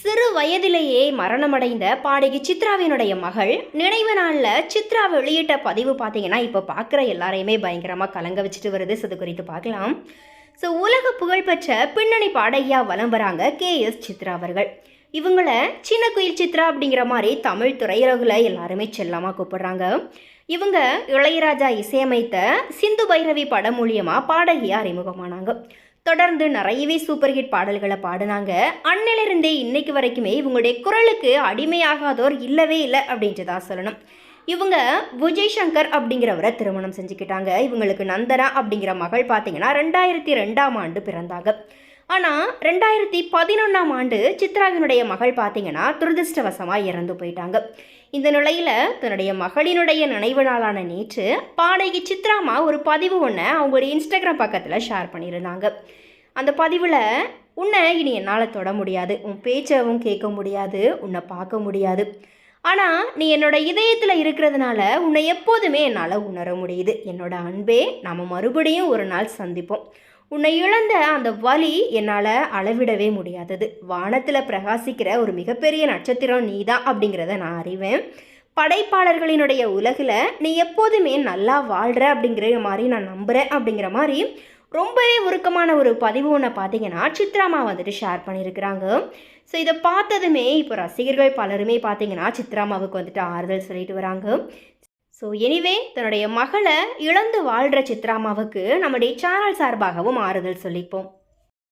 சிறு வயதிலேயே மரணமடைந்த பாடகி சித்ராவினுடைய மகள் நினைவு நாளில் சித்ரா வெளியிட்ட பதிவு பார்த்தீங்கன்னா இப்போ பார்க்குற எல்லாரையுமே பயங்கரமாக கலங்க வச்சுட்டு வருது. இது குறித்து பார்க்கலாம். உலக புகழ்பெற்ற பின்னணி பாடகியாக வலம் வராங்க KS சித்ரா அவர்கள். இவங்கள சின்ன குயில் சித்ரா அப்படிங்கிற மாதிரி தமிழ் திரையுலகில் எல்லாருமே செல்லமாக கூப்பிடுறாங்க. இவங்க இளையராஜா இசையமைத்த சிந்து பைரவி படம் மூலியமாக பாடகியாக அறிமுகமானாங்க. தொடர்ந்து நிறையவே சூப்பர் ஹிட் பாடல்களை பாடினாங்க. அன்னிலிருந்தே இன்னைக்கு வரைக்குமே இவங்களுடைய குரலுக்கு அடிமையாகாதோர் இல்லவே இல்லை அப்படின்ட்டு தான் சொல்லணும். இவங்க விஜய் சங்கர் அப்படிங்கிறவரை திருமணம் செஞ்சுக்கிட்டாங்க. இவங்களுக்கு நந்தனா அப்படிங்கிற மகள் பார்த்தீங்கன்னா 2002ஆம் ஆண்டு பிறந்தாங்க. ஆனால் 2011ஆம் ஆண்டு சித்ராவினுடைய மகள் பார்த்தீங்கன்னா துரதிருஷ்டவசமாக இறந்து போயிட்டாங்க. இந்த நிலையில் தன்னுடைய மகளினுடைய நினைவு நாளான நேற்று பாடகி சித்ராமா ஒரு பதிவு ஒன்று அவங்களுடைய இன்ஸ்டாகிராம் பக்கத்தில் ஷேர் பண்ணியிருந்தாங்க. அந்த பதிவில் உன்னை இனி என்னால் தொட முடியாது, உன் பேச்சவும் கேட்க முடியாது, உன்னை பார்க்க முடியாது, ஆனால் நீ என்னோட இதயத்தில் இருக்கிறதுனால உன்னை எப்போதுமே என்னால் உணர முடியுது. என்னோட அன்பே, நாம் மறுபடியும் ஒரு நாள் சந்திப்போம். உன்னை இழந்த அந்த வலி என்னால் அளவிடவே முடியாதது. வானத்தில் பிரகாசிக்கிற ஒரு மிகப்பெரிய நட்சத்திரம் நீ தான் அப்படிங்கிறத நான் அறிவேன். படைப்பாளர்களினுடைய உலகில் நீ எப்போதுமே நல்லா வாழ்கிற அப்படிங்கிற மாதிரி நான் நம்புகிறேன் அப்படிங்கிற மாதிரி ரொம்பவே உருக்கமான ஒரு பதிவு ஒன்று பார்த்தீங்கன்னா சித்ராமா வந்துட்டு ஷேர் பண்ணியிருக்கிறாங்க. இதை பார்த்ததுமே இப்போ ரசிகர்கள் பலருமே பார்த்தீங்கன்னா சித்ராமாவுக்கு வந்துட்டு ஆறுதல் சொல்லிட்டு வராங்க. எனிவே தன்னுடைய மகளை இழந்து வாழ்கிற சித்ராமாவுக்கு நம்முடைய சேனல் சார்பாகவும் ஆறுதல் சொல்லிப்போம்.